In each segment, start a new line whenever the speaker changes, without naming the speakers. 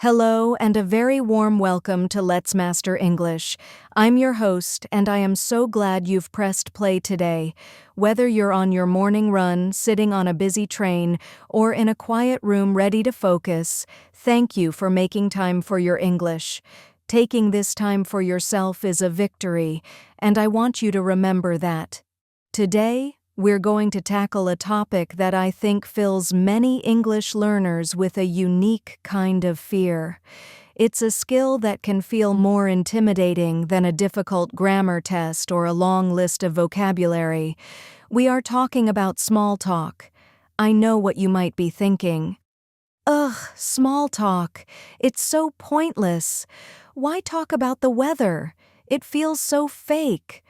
Hello and a very warm welcome to Let's Master English. I'm your host and I am so glad you've pressed play today. Whether you're on your morning run, sitting on a busy train, or in a quiet room ready to focus, thank you for making time for your English. Taking this time for yourself is a victory, and I want you to remember that. Today, we're going to tackle a topic that I think fills many English learners with a unique kind of fear. It's a skill that can feel more intimidating than a difficult grammar test or a long list of vocabulary. We are talking about small talk. I know what you might be thinking. Ugh, small talk. It's so pointless. Why talk about the weather? It feels so fake.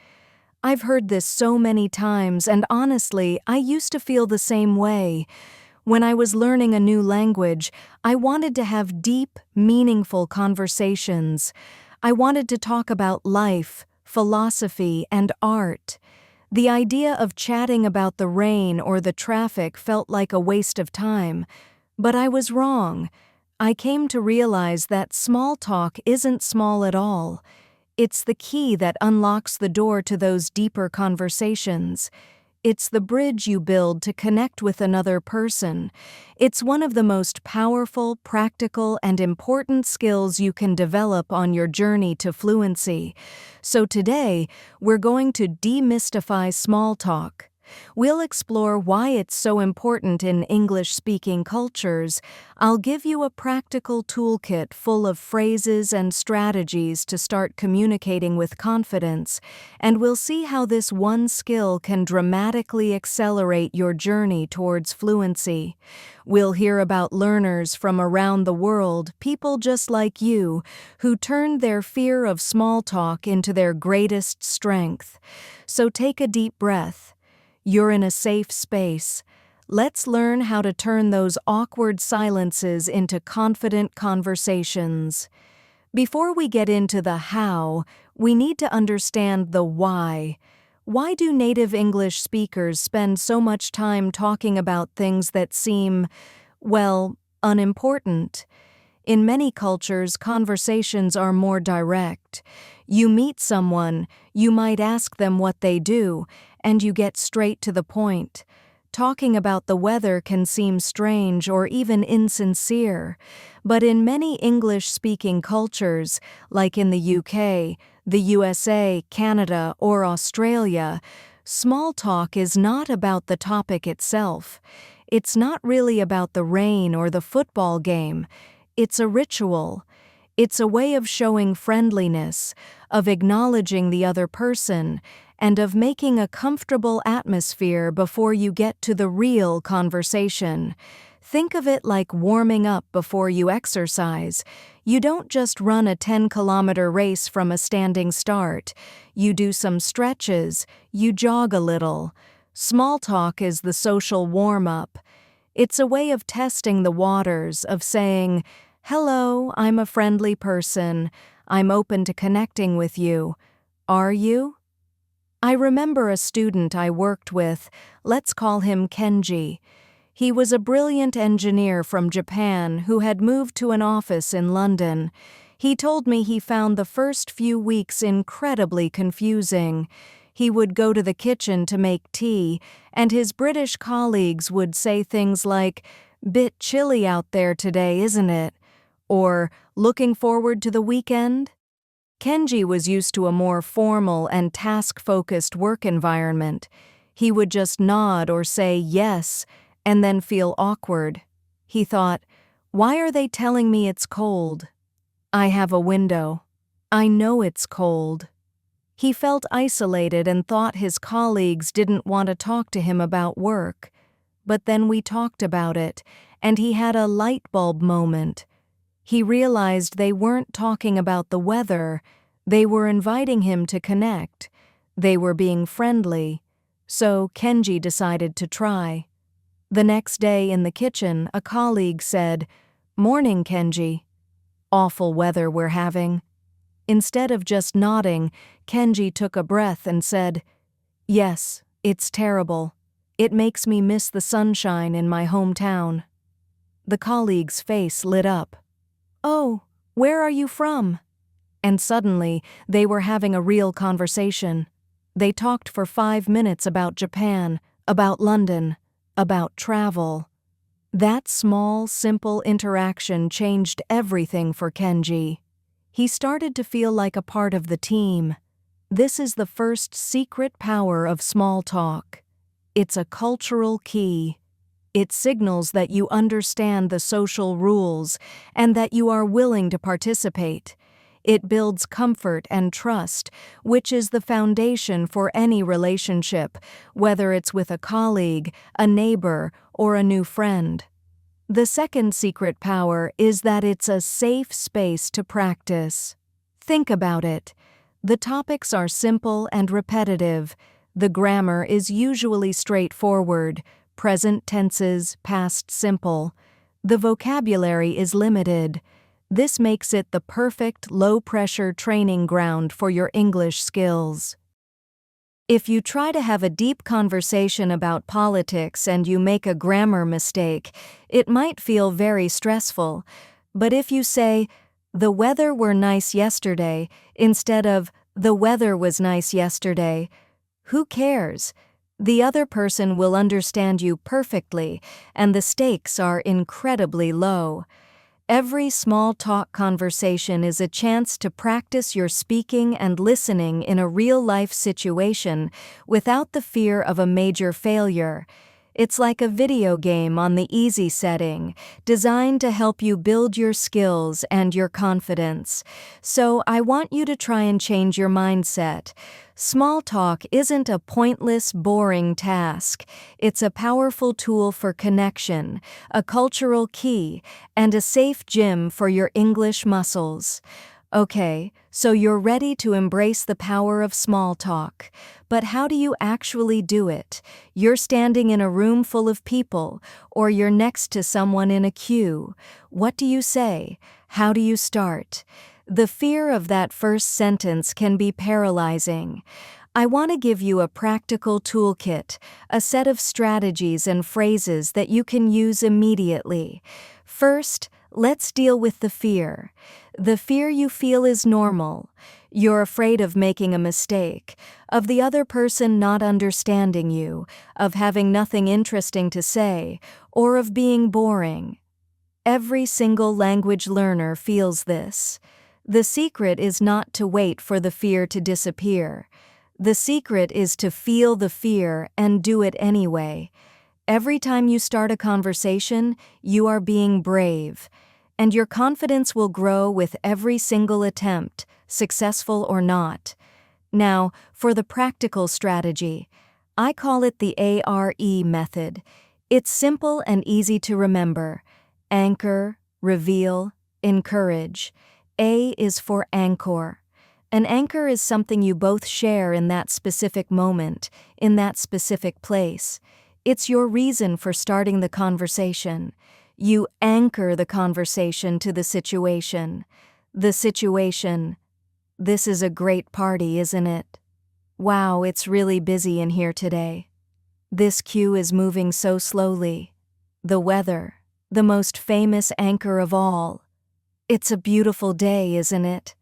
I've heard this so many times, and honestly, I used to feel the same way. When I was learning a new language, I wanted to have deep, meaningful conversations. I wanted to talk about life, philosophy, and art. The idea of chatting about the rain or the traffic felt like a waste of time. But I was wrong. I came to realize that small talk isn't small at all. It's the key that unlocks the door to those deeper conversations. It's the bridge you build to connect with another person. It's one of the most powerful, practical, and important skills you can develop on your journey to fluency. So today, we're going to demystify small talk. We'll explore why it's so important in English-speaking cultures. I'll give you a practical toolkit full of phrases and strategies to start communicating with confidence, and we'll see how this one skill can dramatically accelerate your journey towards fluency. We'll hear about learners from around the world, people just like you, who turned their fear of small talk into their greatest strength. So take a deep breath. You're in a safe space. Let's learn how to turn those awkward silences into confident conversations. Before we get into the how, we need to understand the why. Why do native English speakers spend so much time talking about things that seem, well, unimportant? In many cultures, conversations are more direct. You meet someone, you might ask them what they do, and you get straight to the point. Talking about the weather can seem strange or even insincere, but in many English-speaking cultures, like in the UK, the USA, Canada, or Australia, small talk is not about the topic itself. It's not really about the rain or the football game. It's a ritual. It's a way of showing friendliness, of acknowledging the other person, and of making a comfortable atmosphere before you get to the real conversation. Think of it like warming up before you exercise. You don't just run a 10-kilometer race from a standing start. You do some stretches, you jog a little. Small talk is the social warm-up. It's a way of testing the waters, of saying, "Hello, I'm a friendly person. I'm open to connecting with you. Are you?" I remember a student I worked with, let's call him Kenji. He was a brilliant engineer from Japan who had moved to an office in London. He told me he found the first few weeks incredibly confusing. He would go to the kitchen to make tea, and his British colleagues would say things like, "Bit chilly out there today, isn't it?" Or, "Looking forward to the weekend?" Kenji was used to a more formal and task-focused work environment. He would just nod or say yes, and then feel awkward. He thought, "Why are they telling me it's cold? I have a window. I know it's cold." He felt isolated and thought his colleagues didn't want to talk to him about work. But then we talked about it, and he had a light bulb moment. He realized they weren't talking about the weather. They were inviting him to connect. They were being friendly. So Kenji decided to try. The next day in the kitchen, a colleague said, "Morning, Kenji. Awful weather we're having." Instead of just nodding, Kenji took a breath and said, "Yes, it's terrible. It makes me miss the sunshine in my hometown." The colleague's face lit up. "Oh, where are you from?" And suddenly, they were having a real conversation. They talked for 5 minutes about Japan, about London, about travel. That small, simple interaction changed everything for Kenji. He started to feel like a part of the team. This is the first secret power of small talk. It's a cultural key. It signals that you understand the social rules and that you are willing to participate. It builds comfort and trust, which is the foundation for any relationship, whether it's with a colleague, a neighbor, or a new friend. The second secret power is that it's a safe space to practice. Think about it. The topics are simple and repetitive. The grammar is usually straightforward, present tenses, past simple. The vocabulary is limited. This makes it the perfect low-pressure training ground for your English skills. If you try to have a deep conversation about politics and you make a grammar mistake, it might feel very stressful. But if you say, "The weather were nice yesterday," instead of, "The weather was nice yesterday," who cares? The other person will understand you perfectly, and the stakes are incredibly low. Every small talk conversation is a chance to practice your speaking and listening in a real-life situation without the fear of a major failure. It's like a video game on the easy setting, designed to help you build your skills and your confidence. So I want you to try and change your mindset. Small talk isn't a pointless, boring task. It's a powerful tool for connection, a cultural key, and a safe gym for your English muscles. Okay, so you're ready to embrace the power of small talk. But how do you actually do it? You're standing in a room full of people, or you're next to someone in a queue. What do you say? How do you start? The fear of that first sentence can be paralyzing. I want to give you a practical toolkit, a set of strategies and phrases that you can use immediately. First, let's deal with the fear. The fear you feel is normal. You're afraid of making a mistake, of the other person not understanding you, of having nothing interesting to say, or of being boring. Every single language learner feels this. The secret is not to wait for the fear to disappear. The secret is to feel the fear and do it anyway. Every time you start a conversation, you are being brave. And your confidence will grow with every single attempt, successful or not. Now, for the practical strategy, I call it the ARE method. It's simple and easy to remember. Anchor, reveal, encourage. A is for anchor. An anchor is something you both share in that specific moment, in that specific place. It's your reason for starting the conversation. You anchor the conversation to the situation. The situation. This is a great party, isn't it? Wow, it's really busy in here today. This queue is moving so slowly. The weather, the most famous anchor of all. It's a beautiful day, isn't it?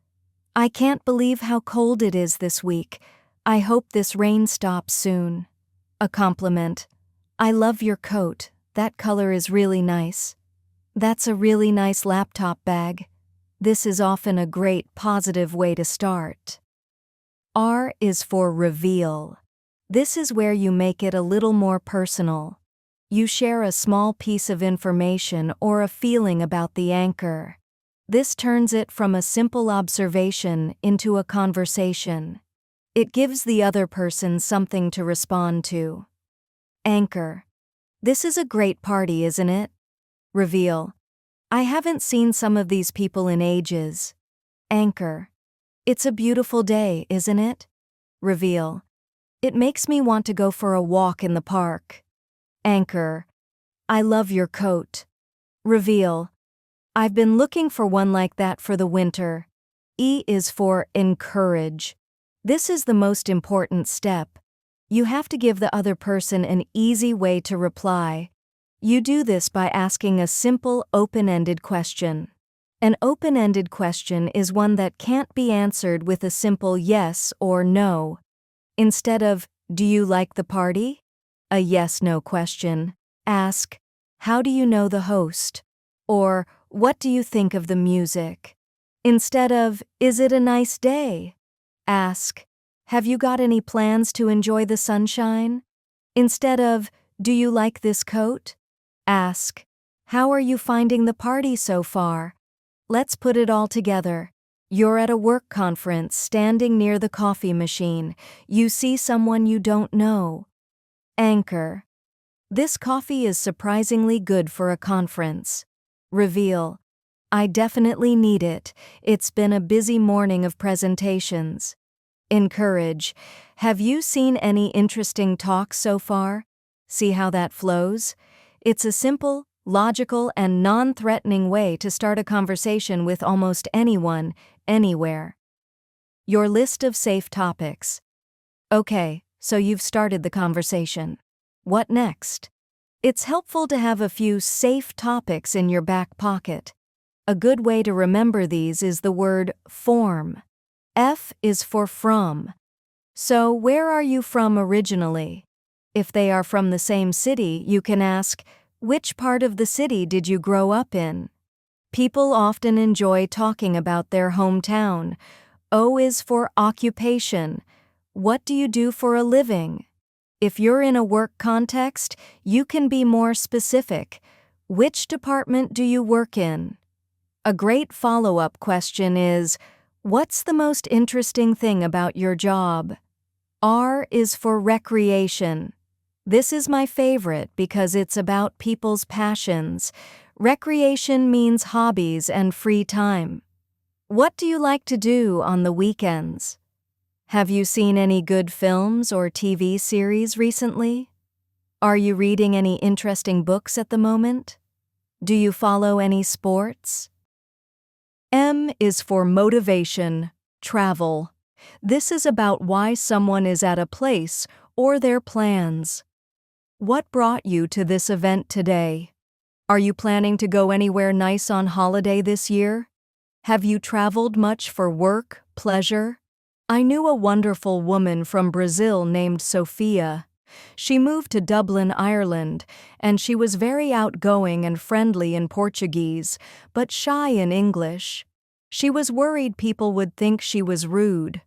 I can't believe how cold it is this week. I hope this rain stops soon. A compliment. I love your coat. That color is really nice. That's a really nice laptop bag. This is often a great positive way to start. R is for reveal. This is where you make it a little more personal. You share a small piece of information or a feeling about the anchor. This turns it from a simple observation into a conversation. It gives the other person something to respond to. Anchor. This is a great party, isn't it? Reveal. I haven't seen some of these people in ages. Anchor. It's a beautiful day, isn't it? Reveal. It makes me want to go for a walk in the park. Anchor. I love your coat. Reveal. I've been looking for one like that for the winter. E is for encourage. This is the most important step. You have to give the other person an easy way to reply. You do this by asking a simple, open-ended question. An open-ended question is one that can't be answered with a simple yes or no. Instead of, "Do you like the party?" a yes-no question, ask, "How do you know the host?" Or, "What do you think of the music?" Instead of, "Is it a nice day?" ask, "Have you got any plans to enjoy the sunshine?" Instead of, "Do you like this coat?" ask, "How are you finding the party so far?" Let's put it all together. You're at a work conference standing near the coffee machine. You see someone you don't know. Anchor. This coffee is surprisingly good for a conference. Reveal. I definitely need it. It's been a busy morning of presentations. Encourage. Have you seen any interesting talks so far? See how that flows? It's a simple, logical, and non-threatening way to start a conversation with almost anyone, anywhere. Your list of safe topics. Okay, so you've started the conversation. What next? It's helpful to have a few safe topics in your back pocket. A good way to remember these is the word form. F is for from. So, where are you from originally? If they are from the same city, you can ask, "Which part of the city did you grow up in?" People often enjoy talking about their hometown. O is for occupation. What do you do for a living? If you're in a work context, you can be more specific. Which department do you work in? A great follow-up question is, what's the most interesting thing about your job? R is for recreation. This is my favorite because it's about people's passions. Recreation means hobbies and free time. What do you like to do on the weekends? Have you seen any good films or TV series recently? Are you reading any interesting books at the moment? Do you follow any sports? M is for motivation, travel. This is about why someone is at a place or their plans. What brought you to this event today? Are you planning to go anywhere nice on holiday this year? Have you traveled much for work, pleasure? I knew a wonderful woman from Brazil named Sophia. She moved to Dublin, Ireland, and she was very outgoing and friendly in Portuguese, but shy in English. She was worried people would think she was rude.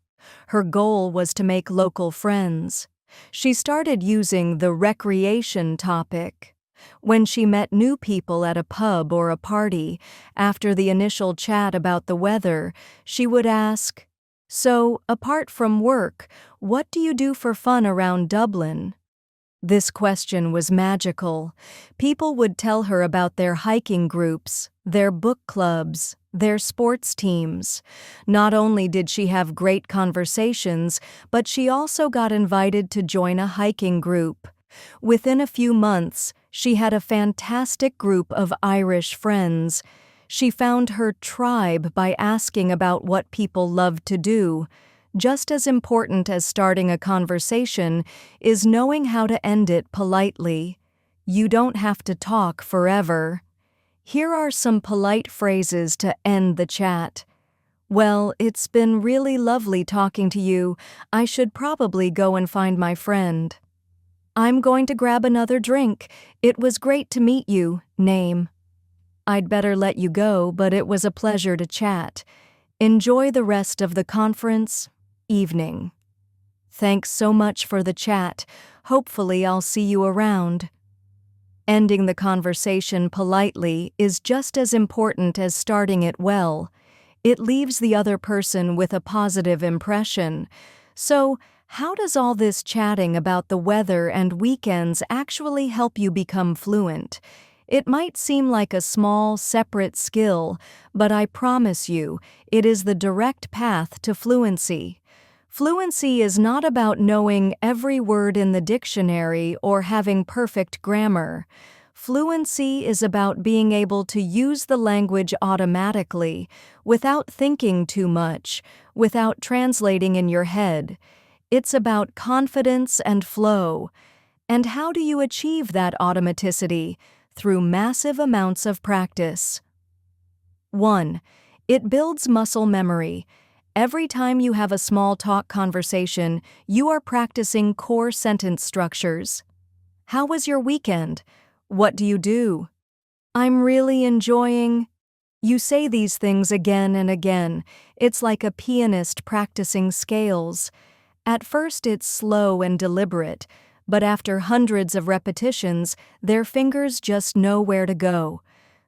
Her goal was to make local friends. She started using the recreation topic. When she met new people at a pub or a party, after the initial chat about the weather, she would ask, "So, apart from work, what do you do for fun around Dublin?" This question was magical. People would tell her about their hiking groups, their book clubs, their sports teams. Not only did she have great conversations, but she also got invited to join a hiking group. Within a few months, she had a fantastic group of Irish friends. She found her tribe by asking about what people loved to do. Just as important as starting a conversation is knowing how to end it politely. You don't have to talk forever. Here are some polite phrases to end the chat. "Well, it's been really lovely talking to you. I should probably go and find my friend." "I'm going to grab another drink. It was great to meet you, name." "I'd better let you go, but it was a pleasure to chat. Enjoy the rest of the conference, evening. Thanks so much for the chat. Hopefully I'll see you around." Ending the conversation politely is just as important as starting it well. It leaves the other person with a positive impression. So, how does all this chatting about the weather and weekends actually help you become fluent? It might seem like a small, separate skill, but I promise you, it is the direct path to fluency. Fluency is not about knowing every word in the dictionary or having perfect grammar. Fluency is about being able to use the language automatically, without thinking too much, without translating in your head. It's about confidence and flow. And how do you achieve that automaticity? Through massive amounts of practice. 1. It builds muscle memory. Every time you have a small talk conversation, you are practicing core sentence structures. How was your weekend? What do you do? I'm really enjoying. You say these things again and again. It's like a pianist practicing scales. At first it's slow and deliberate, but after hundreds of repetitions, their fingers just know where to go.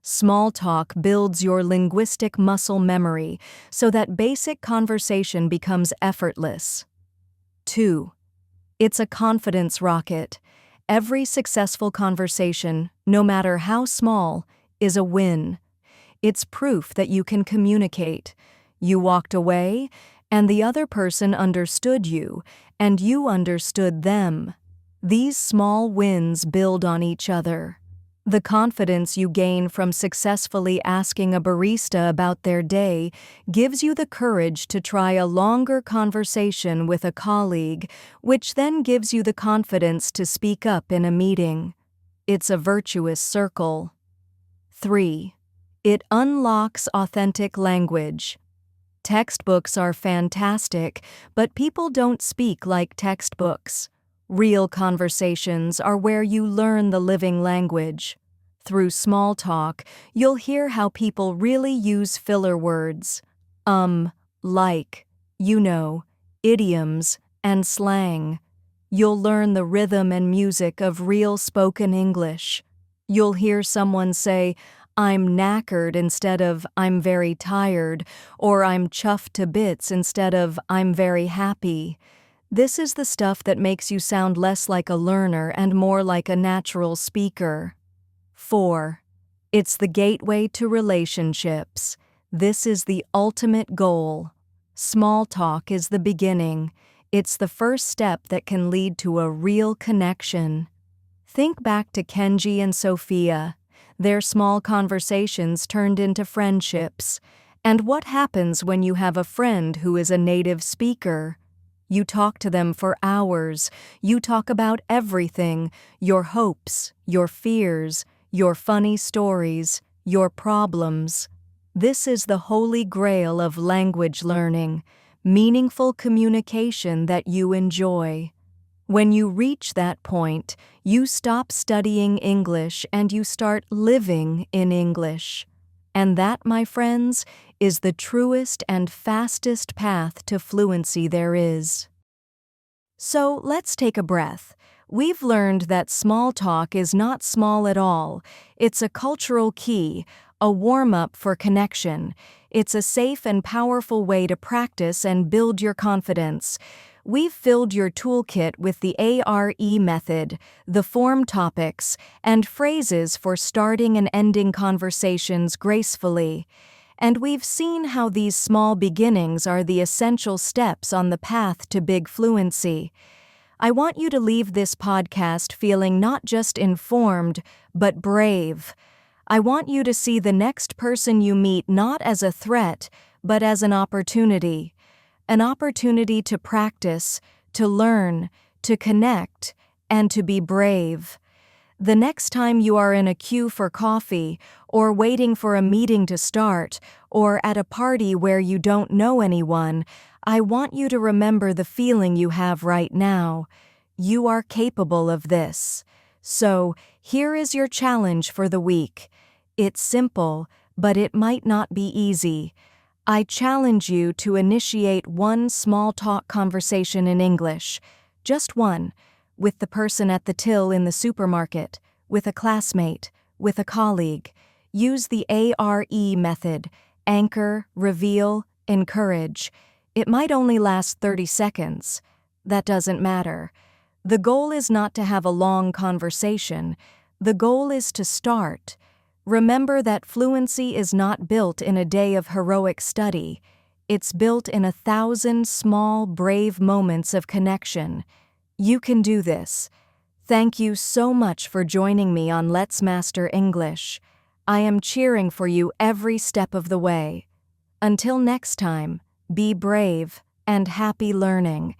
Small talk builds your linguistic muscle memory so that basic conversation becomes effortless. 2. It's a confidence rocket. Every successful conversation, no matter how small, is a win. It's proof that you can communicate. You walked away, and the other person understood you, and you understood them. These small wins build on each other. The confidence you gain from successfully asking a barista about their day gives you the courage to try a longer conversation with a colleague, which then gives you the confidence to speak up in a meeting. It's a virtuous circle. 3. It unlocks authentic language. Textbooks are fantastic, but people don't speak like textbooks. Real conversations are where you learn the living language. Through small talk, you'll hear how people really use filler words. Like, idioms, and slang. You'll learn the rhythm and music of real spoken English. You'll hear someone say, I'm knackered instead of I'm very tired, or I'm chuffed to bits instead of I'm very happy. This is the stuff that makes you sound less like a learner and more like a natural speaker. 4. It's the gateway to relationships. This is the ultimate goal. Small talk is the beginning. It's the first step that can lead to a real connection. Think back to Kenji and Sophia. Their small conversations turned into friendships. And what happens when you have a friend who is a native speaker? You talk to them for hours. You talk about everything, your hopes, your fears, your funny stories, your problems. This is the holy grail of language learning, meaningful communication that you enjoy. When you reach that point, you stop studying English and you start living in English. And that, my friends, is the truest and fastest path to fluency there is. So let's take a breath. We've learned that small talk is not small at all. It's a cultural key, a warm-up for connection. It's a safe and powerful way to practice and build your confidence. We've filled your toolkit with the ARE method, the form topics, and phrases for starting and ending conversations gracefully. And we've seen how these small beginnings are the essential steps on the path to big fluency. I want you to leave this podcast feeling not just informed, but brave. I want you to see the next person you meet not as a threat, but as an opportunity. An opportunity to practice, to learn, to connect, and to be brave. The next time you are in a queue for coffee, or waiting for a meeting to start, or at a party where you don't know anyone, I want you to remember the feeling you have right now. You are capable of this. So, here is your challenge for the week. It's simple, but it might not be easy. I challenge you to initiate one small talk conversation in English, just one, with the person at the till in the supermarket, with a classmate, with a colleague. Use the ARE method: anchor, reveal, encourage. It might only last 30 seconds. That doesn't matter. The goal is not to have a long conversation. The goal is to start. Remember that fluency is not built in a day of heroic study. It's built in 1,000 small, brave moments of connection. You can do this. Thank you so much for joining me on Let's Master English. I am cheering for you every step of the way. Until next time, be brave and happy learning.